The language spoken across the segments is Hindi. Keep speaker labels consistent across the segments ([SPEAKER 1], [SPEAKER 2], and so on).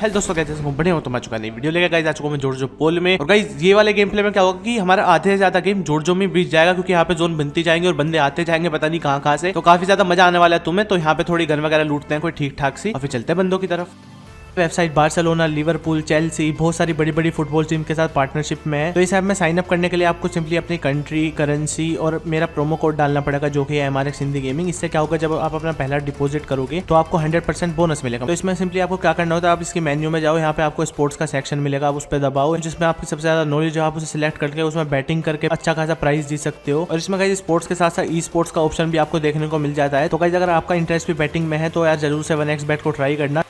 [SPEAKER 1] हेलो दोस्तों, कैसे हो? बड़े हो तो मैं चुका नहीं वीडियो लेकर गाइस आ चुका हूं जोरजो पोल में। और गाइस ये वाले गेम प्ले में क्या होगा कि हमारा आधे से ज्यादा गेम जोरजो में बीत जाएगा, क्योंकि यहाँ पे जोन बनती जाएंगे और बंदे आते जाएंगे पता नहीं कहाँ से। तो काफी ज्यादा मजा आने वाला है तुम्हें। तो यहाँ पे थोड़ी गन वगैरह लूटते हैं कोई ठीक ठाक सी और फिर चलते हैं बंदों की तरफ। वेबसाइट बार्सिलोना, लिवरपूल, चेल्सी, बहुत सारी बड़ी बड़ी फुटबॉल टीम के साथ पार्टनरशिप में है। तो इस ऐप में साइन अप करने के लिए आपको सिंपली अपनी कंट्री, करेंसी और मेरा प्रोमो कोड डालना पड़ेगा, जो कि है MRX हिंदी गेमिंग। इससे क्या होगा, जब आप अपना पहला डिपॉजिट करोगे तो आपको 100% बोनस मिलेगा। तो इसमें सिंपली आपको क्या करना होता है, आप इसके मेन्यू में जाओ, यहाँ पे आपको स्पोर्ट्स का सेक्शन मिलेगा, आप उस पर दबाओ, जिसमें आपकी सबसे ज्यादा नॉलेज है आप उसे सिलेक्ट करके उसमें बैटिंग करके अच्छा खासा प्राइस जीत सकते हो। और इसमें गाइस स्पोर्ट्स के साथ साथ ई स्पोर्ट्स का ऑप्शन भी आपको देखने को मिल जाता है। तो गाइस अगर आपका इंटरेस्ट भी बैटिंग में है तो यार जरूर से 1xbet को ट्राई करना।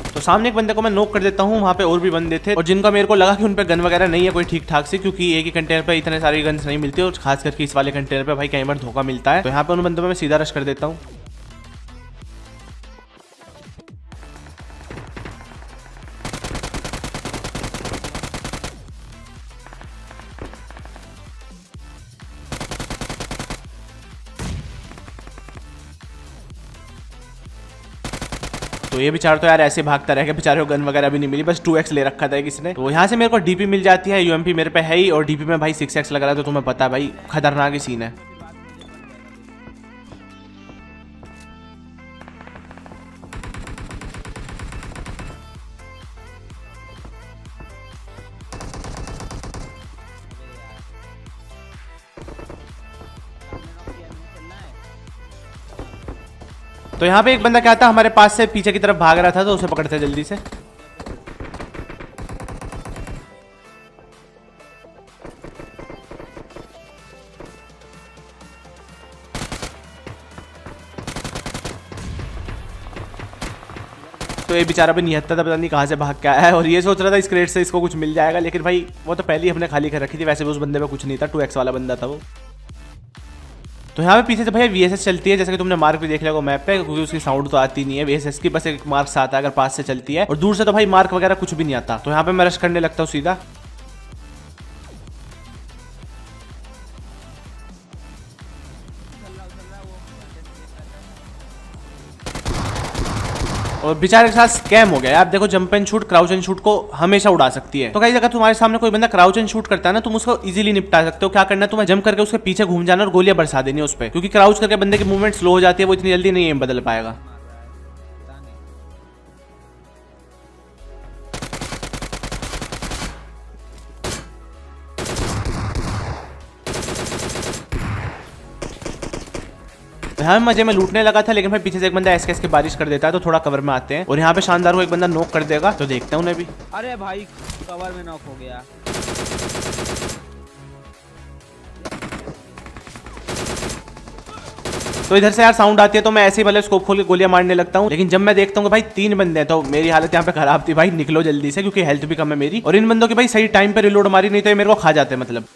[SPEAKER 1] तो सामने एक बंदे को मैं नॉक कर देता हूँ, वहाँ पे और भी बंदे थे और जिनका मेरे को लगा कि उन पे गन वगैरह नहीं है कोई ठीक ठाक सी, क्योंकि एक ही कंटेनर पे इतने सारी गन्स नहीं मिलती और खास करके इस वाले कंटेनर पे भाई कई बार धोखा मिलता है। तो यहाँ पे उन बंदों में मैं सीधा रश कर देता हूँ। तो ये बेचारा तो यार ऐसे भागता रह गया, बेचारे को गन वगैरह भी नहीं मिली, बस 2x ले रखा था किसी ने। तो यहाँ से मेरे को डीपी मिल जाती है, UMP मेरे पे है ही, और डीपी में भाई 6x लग रहा है। तो तुम्हें पता है भाई खतरनाक ही सीन है। तो यहाँ पे एक बंदा क्या था, हमारे पास से पीछे की तरफ भाग रहा था, तो उसे पकड़ते जल्दी से। तो ये बेचारा भी निहत्ता था, पता नहीं कहाँ से भाग के आया है, और ये सोच रहा था इस क्रेट से इसको कुछ मिल जाएगा, लेकिन भाई वो तो पहले ही हमने खाली कर रखी थी। वैसे भी उस बंदे में कुछ नहीं था, 2x वाला बंदा था वो। तो यहाँ पे पीछे से भैया VSS चलती है, जैसे कि तुमने मार्क भी देख लिया मैप पे, क्योंकि उसकी साउंड तो आती नहीं है VSS की, बस एक मार्क्स आता है अगर पास से चलती है, और दूर से तो भाई मार्क वगैरह कुछ भी नहीं आता। तो यहाँ पे मैं रश करने लगता हूँ सीधा। और बेचारे के साथ स्कैम हो गया यार। देखो jump and shoot, crouch and shoot को हमेशा उड़ा सकती है। तो गाइस अगर तुम्हारे सामने कोई बंदा क्राउच एंड शूट करता है ना, तुम उसको इजीली निपटा सकते हो। क्या करना है, तुम्हें जंप करके उसके पीछे घूम जाना और गोलियां बरसा देनी उस पर, क्योंकि क्राउच करके बंदे की मूवमेंट स्लो हो जाती है, वो इतनी जल्दी नहीं एम बदल पाएगा। यहाँ मजे में लूटने लगा था, लेकिन भाई पीछे से एक बंदा SKS की बारिश कर देता है, तो थोड़ा कवर में आते हैं। और यहाँ पे शानदार को एक बंदा नॉक कर देगा, तो देखते हैं उन्हें भी।
[SPEAKER 2] अरे भाई कवर में नॉक हो गया।
[SPEAKER 1] तो इधर से यार साउंड आती है, तो मैं ऐसे ही भले स्कोप खोल के गोलियां मारने लगता हूँ। लेकिन जब मैं देखता हूँ कि भाई 3 बंदे हैं, तो मेरी हालत यहाँ पे खराब थी भाई। निकलो जल्दी से, क्योंकि हेल्थ भी कम है मेरी, और इन बंदों की भाई सही टाइम पे रिलोड मारी नहीं तो ये मेरे को खा जाते हैं मतलब।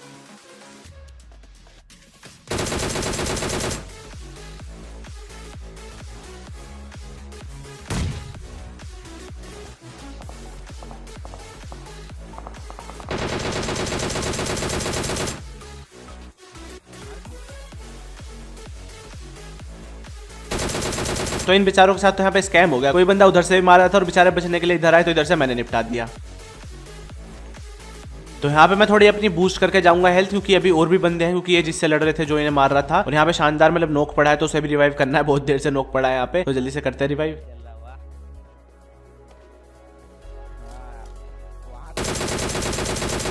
[SPEAKER 1] तो इन बेचारों के साथ तो यहाँ पे स्कैम हो गया। कोई बंदा उधर से भी मारा था और बेचारे बचने के लिए इधर आए, तो इधर से मैंने निपटा दिया। तो यहाँ पे मैं थोड़ी अपनी बूस्ट करके जाऊंगा हेल्थ, क्योंकि अभी और भी बंदे हैं, क्योंकि ये जिससे लड़ रहे थे जो इन्हें मार रहा था। और यहाँ पे शानदार मतलब नोक पड़ा है, तो उसे भी रिवाइव करना है। बहुत देर से नोक पड़ा है यहाँ पे, तो जल्दी से करते हैं रिवाइव।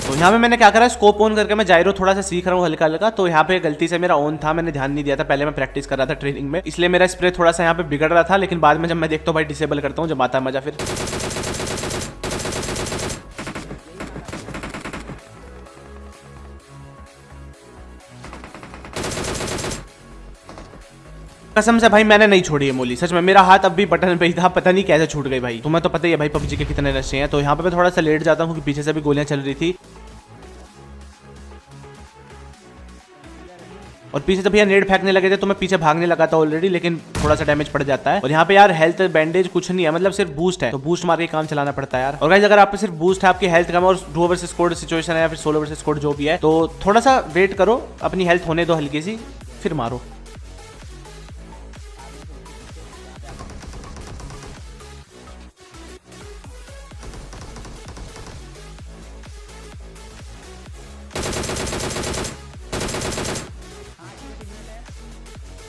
[SPEAKER 1] तो यहाँ पे मैंने क्या करा, स्कोप ऑन करके मैं जायरो थोड़ा सा सीख रहा हूँ हल्का हल्का। तो यहाँ पे गलती से मेरा ऑन था, मैंने ध्यान नहीं दिया था, पहले मैं प्रैक्टिस कर रहा था ट्रेनिंग में, इसलिए मेरा स्प्रे थोड़ा सा यहाँ पे बिगड़ रहा था। लेकिन बाद में जब मैं देखता हूँ भाई डिसेबल करता हूँ, जब आता है मजा फिर। कसम से भाई मैंने नहीं छोड़ी है मोली, सच में मेरा हाथ अब भी बटन पे ही था, पता नहीं कैसे छूट गई भाई। तुम्हें तो पता ही है भाई PUBG के कितने नशे हैं। तो यहाँ पे मैं थोड़ा सा लेट जाता हूँ, क्योंकि पीछे से भी गोलियां चल रही थी। और पीछे तो भैया नेड फेंकने लगे थे, तो मैं पीछे भागने लगा था ऑलरेडी, लेकिन थोड़ा सा डैमेज पड़ जाता है। और यहाँ पे यार हेल्थ बैंडेज कुछ नहीं है, मतलब सिर्फ बूस्ट है, तो बूस्ट मार के काम चलाना पड़ता है यार। और गाइस अगर आप पे सिर्फ बूस्ट है, आपकी हेल्थ कम और डुओ वर्सेस स्क्वाड सिचुएशन है या फिर सोलो वर्सेस स्क्वाड जो भी है, तो थोड़ा सा वेट करो, अपनी हेल्थ होने दो हल्की सी, फिर मारो।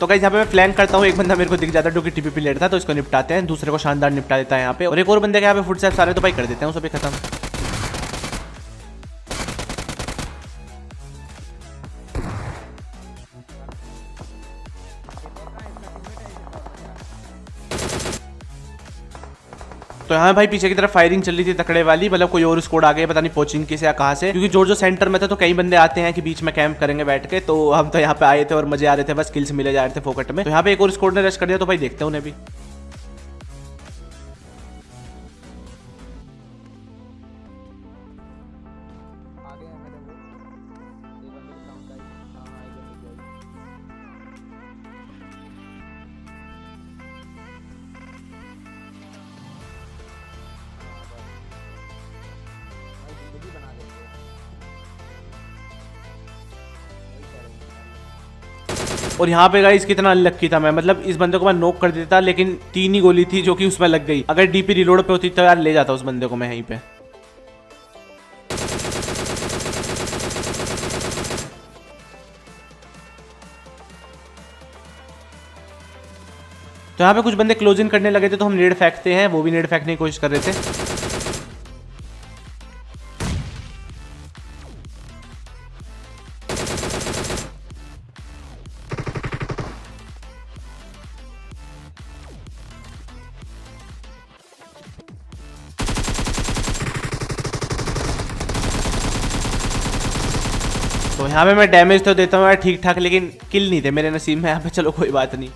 [SPEAKER 1] तो गाइस यहाँ पे मैं फ्लैंक करता हूँ, एक बंदा मेरे को दिख जाता है जो कि टीपीपी लेट था, तो इसको निपटाते हैं, दूसरे को शानदार निपटा देता है यहाँ पे, और एक और बंदे के यहाँ पे फुटस्टेप्स आ रहे तो भाई कर देते हैं उसे भी खत्म। तो यहाँ भाई पीछे की तरफ फायरिंग चल रही थी तकड़े वाली, मतलब कोई और स्क्वाड आ गए, पता नहीं पोचिंग किसे या कहाँ से, क्योंकि जो सेंटर में था तो कई बंदे आते हैं कि बीच में कैंप करेंगे बैठ के, तो हम तो यहाँ पे आए थे और मजे आ रहे थे, बस किल्स मिले जा रहे थे फोकट में। तो यहाँ पे एक और स्क्वाड ने रश कर दिया, तो भाई देखते हैं उन्हें भी। और यहाँ पे गाइस कितना अनलक्की था मैं, मतलब इस बंदे को मैं नॉक कर देता, लेकिन 3 ही गोली थी जो कि उसमें लग गई। अगर डीपी रिलोड पे होती तो यार ले जाता उस बंदे को मैं यहीं पे। तो यहाँ पे कुछ बंदे क्लोज इन करने लगे थे, तो हम नेड फेंकते हैं, वो भी नेड फेंकने की कोशिश कर रहे थे। तो यहाँ पे मैं डैमेज तो देता हूँ यार ठीक ठाक, लेकिन किल नहीं थे मेरे नसीब में यहाँ पे, चलो कोई बात नहीं।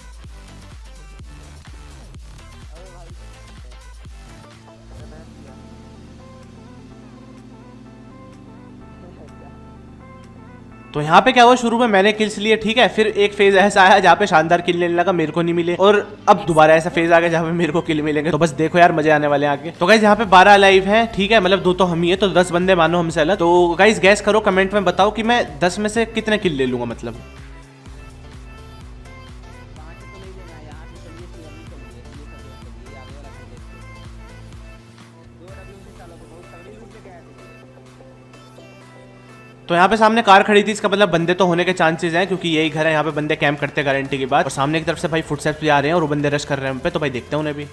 [SPEAKER 1] तो यहाँ पे क्या हुआ, शुरू में मैंने किल्स लिए ठीक है, फिर एक फेज ऐसा आया जहाँ पे शानदार किल लेने लगा, मेरे को नहीं मिले, और अब दोबारा ऐसा फेज आ गया जहाँ पे मेरे को किल मिलेंगे। तो बस देखो यार मजे आने वाले हैं आगे। तो गाइस यहाँ पे 12 लाइव हैं ठीक है, मतलब 2 तो हम ही है, तो 10 बंदे मानो हमसे अलग। तो गाइस गैस करो कमेंट में बताओ कि मैं 10 में से कितने किल ले लूंगा, मतलब तो यहाँ पे सामने कार खड़ी थी, इसका मतलब बंदे तो होने के चांसेस हैं, क्योंकि यही घर है, यहाँ पे बंदे कैंप करते हैं गारंटी की बात। और सामने की तरफ से भाई फुटस्टेप्स भी आ रहे हैं और वो बंदे रश कर रहे हैं हम पे, तो भाई देखते हैं उन्हें भी।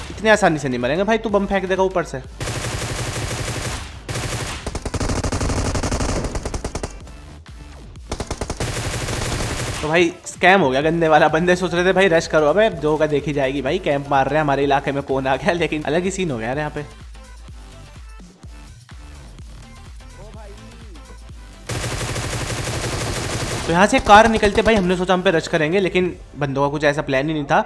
[SPEAKER 1] इतनी आसानी से नहीं मरेंगे भाई, तू बम फेंक देगा ऊपर से। तो भाई स्कैम हो गया गंदे वाला, बंदे सोच रहे थे भाई रश करो, अबे जो होगा देखी जाएगी भाई, कैंप मार रहे हैं हमारे इलाके में कौन आ गया, लेकिन अलग ही सीन हो गया यार यहाँ पे। तो यहाँ से कार निकलते भाई हमने सोचा हम पे रश करेंगे, लेकिन बंदों का कुछ ऐसा प्लान ही नहीं था।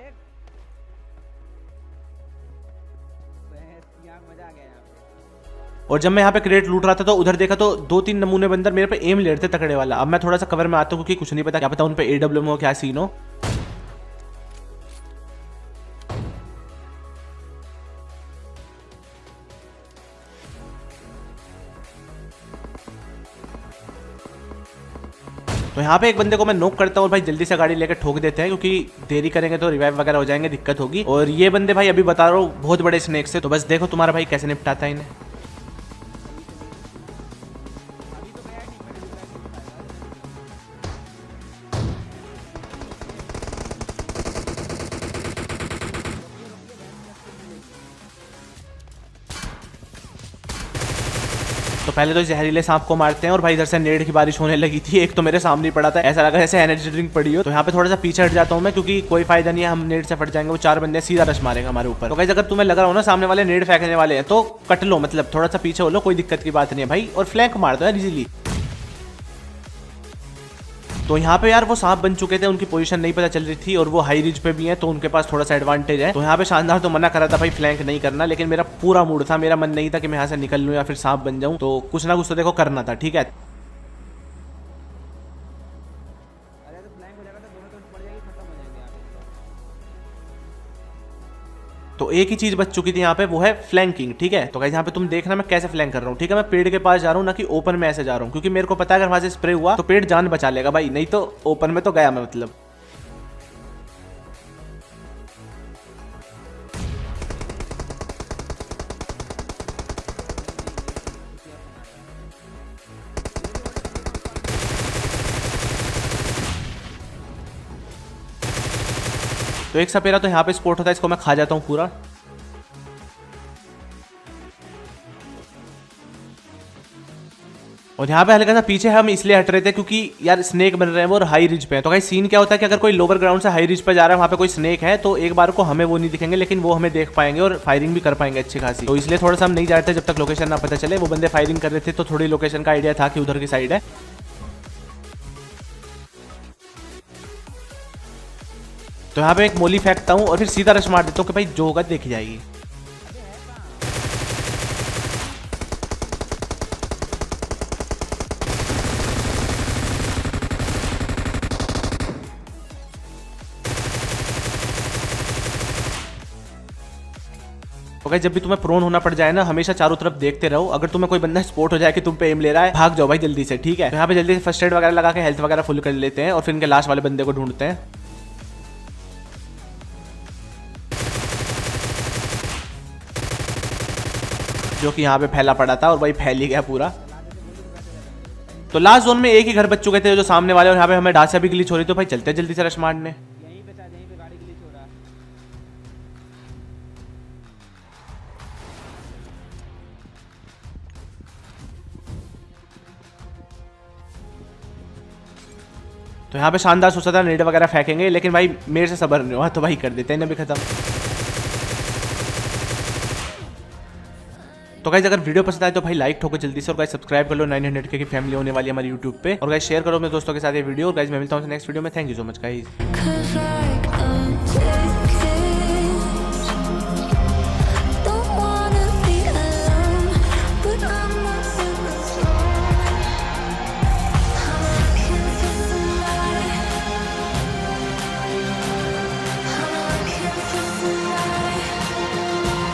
[SPEAKER 1] और जब मैं यहाँ पे क्रेट लूट रहा था तो उधर देखा तो 2-3 नमूने बंदर मेरे पे एम ले रहे थे तकड़े वाला। अब मैं थोड़ा सा कवर में आता हूँ क्योंकि कुछ नहीं पता, क्या पता उन पे AWM हो, क्या सीन हो। तो यहाँ पे एक बंदे को मैं नॉक करता हूँ और भाई जल्दी से गाड़ी लेकर ठोक देते हैं, क्योंकि देरी करेंगे तो रिवाइव वगैरह हो जाएंगे, दिक्कत होगी। और ये बंदे भाई अभी बता रहा हूँ बहुत बड़े स्नेक से, तो बस देखो तुम्हारा भाई कैसे निपटाता है इन्हें। तो पहले तो जहरीले सांप को मारते हैं, और भाई इधर से नेड की बारिश होने लगी थी, एक तो मेरे सामने ही पड़ा था, ऐसा लगा जैसे एनर्जी ड्रिंक पड़ी हो। तो यहाँ पे थोड़ा सा पीछे हट जाता हूँ मैं, क्योंकि कोई फायदा नहीं है, हम नेड से फट जाएंगे, वो 4 बंदे सीधा रश मारेंगे हमारे ऊपर। तो गाइस अगर तुम्हें लग रहा हो ना सामने वाले नेड फेंकने वाले हैं तो कट लो, मतलब थोड़ा सा पीछे हो लो, कोई दिक्कत की बात नहीं है भाई, और फ्लैंक मार दो यार इजीली। तो यहाँ पे यार वो सांप बन चुके थे, उनकी पोजीशन नहीं पता चल रही थी, और वो हाई रिज पे भी हैं, तो उनके पास थोड़ा सा एडवांटेज है। तो यहाँ पे शानदार तो मना करा था भाई फ्लैंक नहीं करना, लेकिन मेरा पूरा मूड था, मेरा मन नहीं था कि मैं यहाँ से निकल लूँ या फिर सांप बन जाऊँ, तो कुछ ना कुछ तो देखो करना था ठीक है। तो एक ही चीज बच चुकी थी यहाँ पे, वो है फ्लैंकिंग ठीक है। तो गाइस यहाँ पे तुम देखना मैं कैसे फ्लैंक कर रहा हूँ ठीक है। मैं पेड़ के पास जा रहा हूँ ना कि ओपन में ऐसे जा रहा हूँ, क्योंकि मेरे को पता है अगर वहां से स्प्रे हुआ तो पेड़ जान बचा लेगा भाई, नहीं तो ओपन में तो गया मैं मतलब। तो एक सपेरा तो यहाँ पे स्पॉट होता है, इसको मैं खा जाता हूँ पूरा। और यहाँ पे हल्का सा पीछे हम इसलिए हट रहे थे क्योंकि यार स्नेक बन रहे हैं वो और हाई रिज पे है। तो भाई सीन क्या होता है कि अगर कोई लोअर ग्राउंड से हाई रिज पे जा रहा है, वहाँ पे कोई स्नेक है, तो एक बार को हमें वो नहीं दिखेंगे, लेकिन वो हमें देख पाएंगे और फायरिंग भी कर पाएंगे अच्छी खासी। तो इसलिए थोड़ा सा हम नहीं जा रहे थे जब तक लोकेशन ना पता चले। वो बंदे फायरिंग कर रहे थे तो थोड़ी लोकेशन का आइडिया था कि उधर की साइड है। तो यहाँ पे एक मोली फेंकता हूँ और फिर सीधा रश मार देता हूँ कि भाई जो होगा देखी जाएगी। तो गाइस जब भी तुम्हें प्रोन होना पड़ जाए ना, हमेशा चारों तरफ देखते रहो। अगर तुम्हें कोई बंदा स्पॉट हो जाए कि तुम पे एम ले रहा है, भाग जाओ भाई जल्दी से, ठीक है। तो यहाँ पे जल्दी से फर्स्ट एड वगैरह लगा के हेल्थ वगैरह फुल कर लेते हैं और फिर इनके लास्ट वाले बंदे को ढूंढते हैं। जो कि यहाँ पे फैला पड़ा था और भाई फैल ही गया पूरा। तो लास्ट जोन में एक ही घर बच चुके थे जो सामने वाले, और यहाँ पे हमें डासिया भी ग्लिच हो रही। तो भाई चलते जल्दी से रश मारने।
[SPEAKER 2] यहीं पे था, यहीं पे गाड़ी ग्लिच हो रहा है।
[SPEAKER 1] तो यहाँ पे शानदार सोचा था नेड वगैरह फेंकेंगे, लेकिन भाई मेरे से सबर नहीं हुआ, तो भाई कर देते हैं इन्हें भी खत्म। तो गाइस अगर वीडियो पसंद आए तो भाई लाइक ठोको जल्दी से, और गाइस सब्सक्राइब कर लो 900K की फैमिली होने वाली है हमारी यूट्यूब पे। और गाइस शेयर करो अपने दोस्तों के साथ ये वीडियो। और गाइस मैं मिलता हूँ नेक्स्ट वीडियो में। Thank you so much guys.